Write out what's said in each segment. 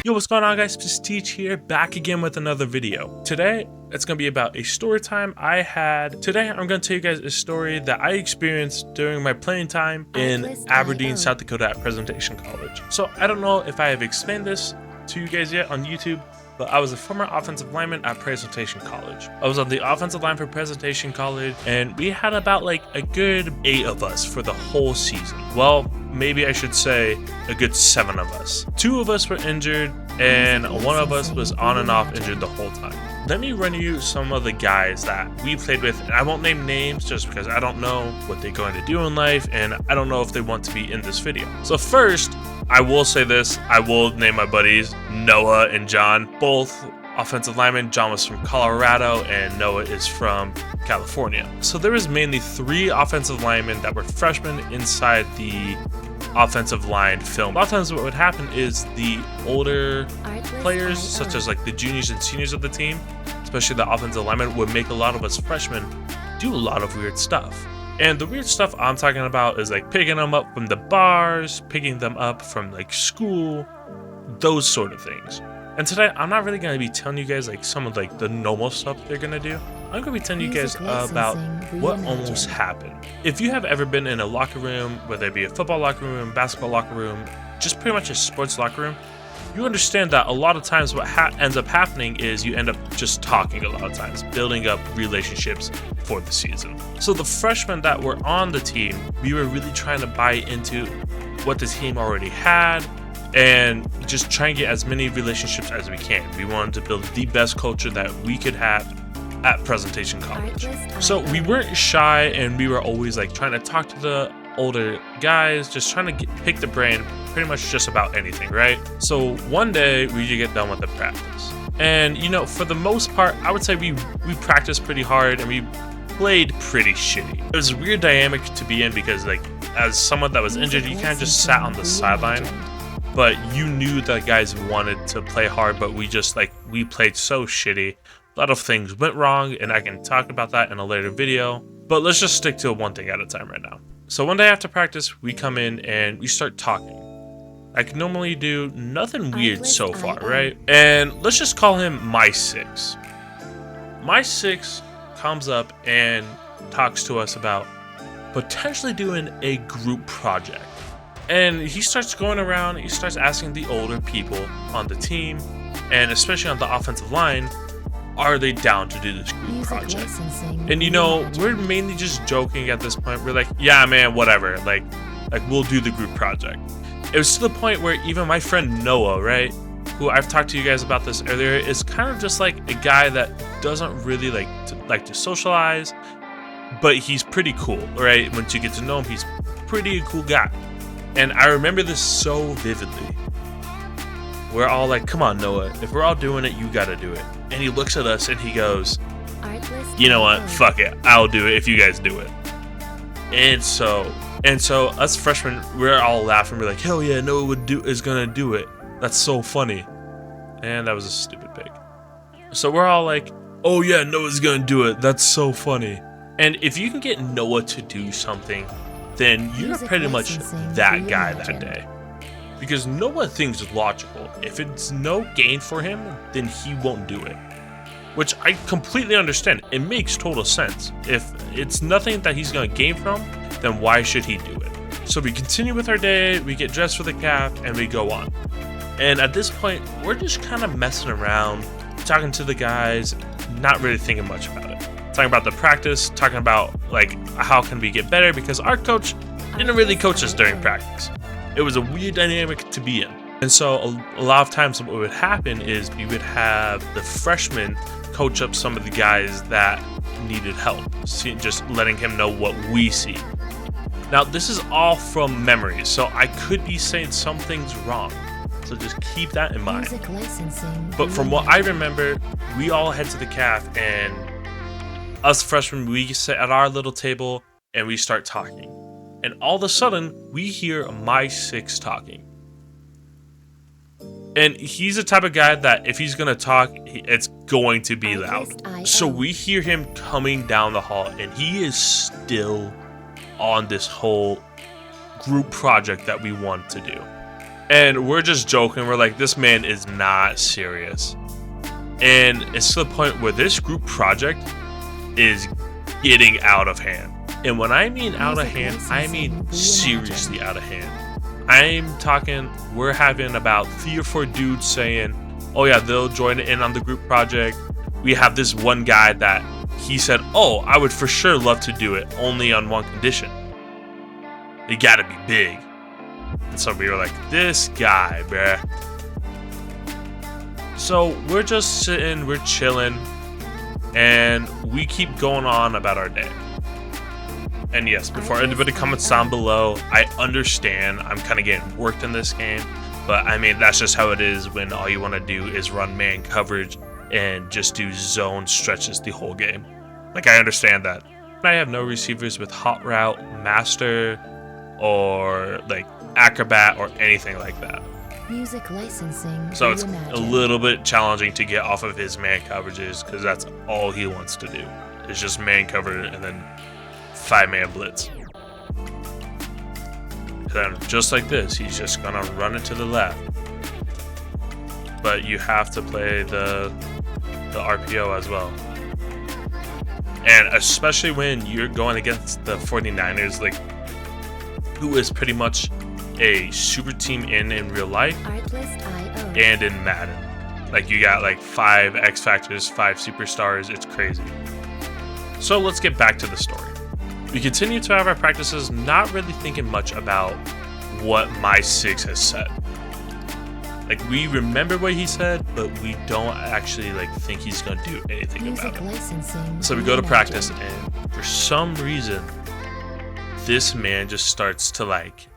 Yo, what's going on, guys? Prestige here, back again with another video. Today, it's going to be about a story time I had. Today, I'm going to tell you guys a story that I experienced during my playing time in Aberdeen, South Dakota at Presentation College. So, I don't know if I have explained this to you guys yet on YouTube, but I was a former offensive lineman at Presentation College. I was on the offensive line for Presentation College, and we had about like a good 8 of us for the whole season. Well, maybe I should say a good 7 of us. 2 of us were injured, and 1 of us was on and off injured the whole time. Let me run you some of the guys that we played with, and I won't name names just because I don't know what they're going to do in life, and I don't know if they want to be in this video. So first, I will say this, I will name my buddies, Noah and John, both offensive linemen. John was from Colorado and Noah is from California. So there was mainly 3 offensive linemen that were freshmen inside the offensive line film. A lot of times what would happen is the older players, such as like the juniors and seniors of the team, especially the offensive linemen, would make a lot of us freshmen do a lot of weird stuff. And the weird stuff I'm talking about is like picking them up from the bars, picking them up from like school, those sort of things. And today, I'm not really going to be telling you guys like some of like the normal stuff they're going to do. I'm going to be telling you guys about what almost happened. If you have ever been in a locker room, whether it be a football locker room, basketball locker room, just pretty much a sports locker room, you understand that a lot of times what ends up happening is you end up just talking a lot of times, building up relationships for the season. So the freshmen that were on the team, we were really trying to buy into what the team already had and just try and get as many relationships as we can. We wanted to build the best culture that we could have at Presentation College. So we weren't shy, and we were always like trying to talk to the older guys, just trying to pick the brain pretty much just about anything, right? So one day we get done with the practice, and you know, for the most part, I would say we practiced pretty hard and we played pretty shitty. It was a weird dynamic to be in because like as someone that was injured, you kind of just sat on the sideline, but you knew that guys wanted to play hard, but we played so shitty. A lot of things went wrong, and I can talk about that in a later video, but let's just stick to one thing at a time right now. So one day after practice, we come in and we start talking. I can normally do nothing weird so far, right? And let's just call him My 6. My 6 comes up and talks to us about potentially doing a group project. And he starts going around, he starts asking the older people on the team, and especially on the offensive line, are they down to do this group project? And you know, we're mainly just joking at this point. We're like, yeah, man, whatever. Like we'll do the group project. It was to the point where even my friend Noah, right, who I've talked to you guys about this earlier, is kind of just like a guy that doesn't really like to socialize, but he's pretty cool, right? Once you get to know him, he's pretty a cool guy. And I remember this so vividly. We're all like, come on, Noah, if we're all doing it, you gotta do it. And he looks at us and he goes, you know what, fuck it, I'll do it if you guys do it. And so us freshmen, we're all laughing. We're like, hell yeah, Noah is gonna do it. That's so funny. And that was a stupid pig. So we're all like, oh yeah, Noah's gonna do it. That's so funny. And if you can get Noah to do something, then you're pretty much that guy that day. Because Noah thinks logical. If it's no gain for him, then he won't do it. Which I completely understand. It makes total sense. If it's nothing that he's going to gain from, then why should he do it? So we continue with our day, we get dressed for the calf, and we go on. And at this point, we're just kind of messing around, talking to the guys, not really thinking much about it. Talking about the practice, talking about like how can we get better, because our coach didn't really coach us during practice. It was a weird dynamic to be in. And so a lot of times what would happen is we would have the freshmen coach up some of the guys that needed help, just letting him know what we see. Now, this is all from memory, so I could be saying some things wrong. So just keep that in mind. But from what I remember, we all head to the calf, and us freshmen, we sit at our little table and we start talking. And all of a sudden, we hear My 6 talking. And he's the type of guy that if he's going to talk, it's going to be loud. So we hear him coming down the hall, and he is still on this whole group project that we want to do. And we're just joking. We're like, this man is not serious. And it's to the point where this group project is getting out of hand. And when I mean out of hand, I mean seriously out of hand. I'm talking, we're having about 3 or 4 dudes saying, oh yeah, they'll join in on the group project. We have this one guy that he said, oh, I would for sure love to do it, only on one condition. It gotta be big. And so we were like, this guy, bruh. So we're just sitting, we're chilling, and we keep going on about our day. And yes, before anybody comments down below, I understand I'm kind of getting worked in this game, but I mean, that's just how it is when all you want to do is run man coverage and just do zone stretches the whole game. Like, I understand that. I have no receivers with Hot Route, Master, or like Acrobat or anything like that. Music licensing. So it's a little bit challenging to get off of his man coverages because that's all he wants to do. It's just man cover and then 5-man blitz. Then just like this, he's just gonna run it to the left. But you have to play the RPO as well. And especially when you're going against the 49ers, like, who is pretty much a super team in real life and in Madden. Like, you got like 5 X Factors, 5 superstars. It's crazy. So let's get back to the story. We continue to have our practices, not really thinking much about what my 6 has said. Like, we remember what he said, but we don't actually like think he's gonna do anything about it. So we go to practice, and for some reason, this man just starts to, like,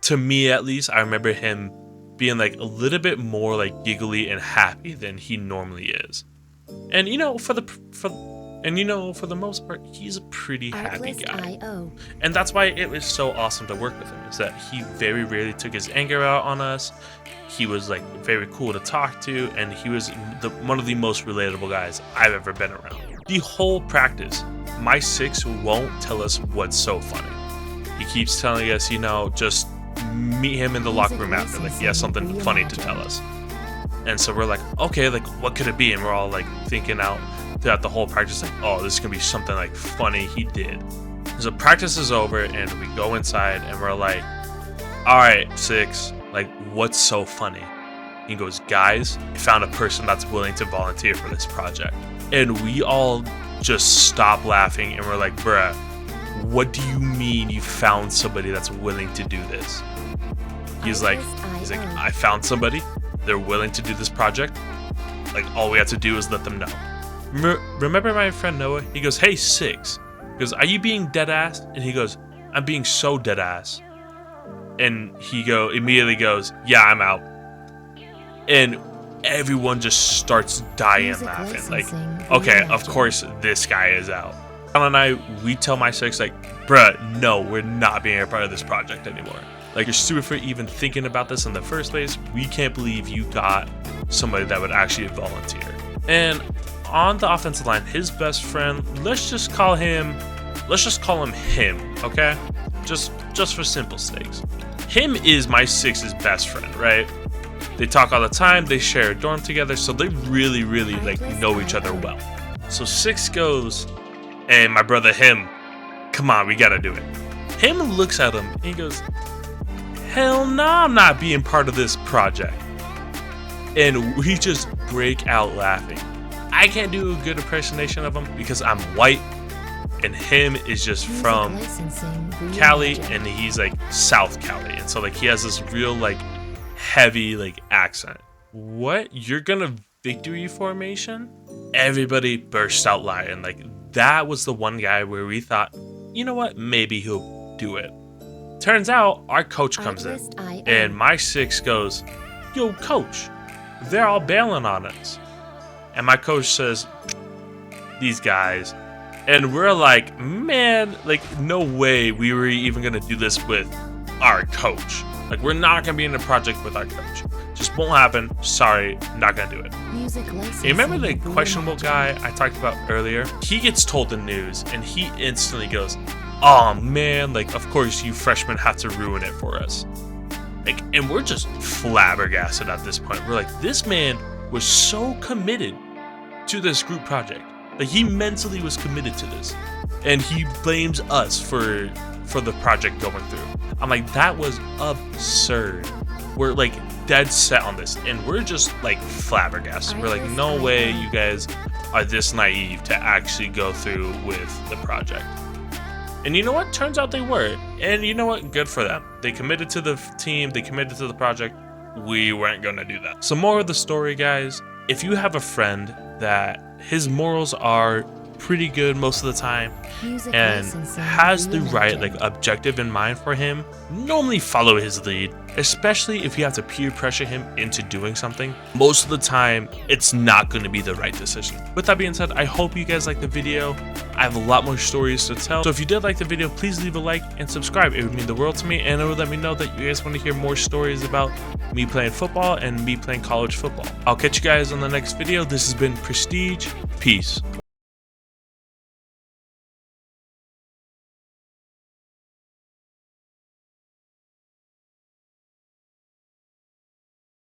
to me at least, I remember him being like a little bit more like giggly and happy than he normally is. And for the most part, he's a pretty happy guy. And that's why it was so awesome to work with him, is that he very rarely took his anger out on us. He was like very cool to talk to, and he was one of the most relatable guys I've ever been around. The whole practice, my 6 won't tell us what's so funny. He keeps telling us, just meet him in the locker room after, like he has something funny to tell us. And so we're like, okay, like what could it be? And we're all like thinking out throughout the whole practice, like, oh, this is gonna be something like funny he did. So practice is over, and we go inside, and we're like, all right, 6, like, what's so funny? He goes, guys, I found a person that's willing to volunteer for this project. And we all just stop laughing, and we're like, bruh, what do you mean you found somebody that's willing to do this? He's like, I found somebody. They're willing to do this project. Like, all we have to do is let them know. Remember my friend Noah? He goes, hey, 6. He goes, are you being dead ass? And he goes, I'm being so dead ass. And he immediately goes, yeah, I'm out. And everyone just starts dying laughing. Like, okay, of course this guy is out. Alan and I, we tell my 6, like, bruh, no, we're not being a part of this project anymore. Like, you're stupid for even thinking about this in the first place. We can't believe you got somebody that would actually volunteer. And on the offensive line, his best friend, let's just call him him, okay? Just for simple stakes. Him is my 6's best friend, right? They talk all the time, they share a dorm together, so they really, really like know each other well. So 6 goes, and my brother him, come on, we gotta do it. Him looks at him and he goes, hell no, I'm not being part of this project. And we just break out laughing. I can't do a good impersonation of him because I'm white, and him is just from Cali, and he's like South Cali, and so like he has this real like heavy like accent. What? You're gonna victory formation? Everybody burst out laughing. Like, that was the one guy where we thought, you know what, maybe he'll do it. Turns out our coach comes in, and my 6 goes, yo, coach, they're all bailing on us. And my coach says, these guys. And we're like, man, like, no way we were even gonna do this with our coach. Like, we're not gonna be in a project with our coach. Just won't happen. Sorry, not gonna do it. You remember the questionable guy I talked about earlier? He gets told the news, and he instantly goes, oh man, like, of course you freshmen have to ruin it for us. Like, and we're just flabbergasted at this point. We're like, this man was so committed to this group project. Like, he mentally was committed to this, and he blames us for the project going through. I'm like, that was absurd. We're like dead set on this, and we're just like flabbergasted. We're like, no way you guys are this naive to actually go through with the project. And you know what? Turns out they were. And you know what? Good for them. They committed to the team. They committed to the project. We weren't going to do that. So more of the story, guys. If you have a friend that his morals are pretty good most of the time and has the right objective in mind for him, normally follow his lead, especially if you have to peer pressure him into doing something. Most of the time it's not going to be the right decision. With that being said, I hope you guys liked the video. I have a lot more stories to tell, so if you did like the video, please leave a like and subscribe. It would mean the world to me, and it would let me know that you guys want to hear more stories about me playing football and me playing college football. I'll catch you guys on the next video. This has been Prestige. Peace.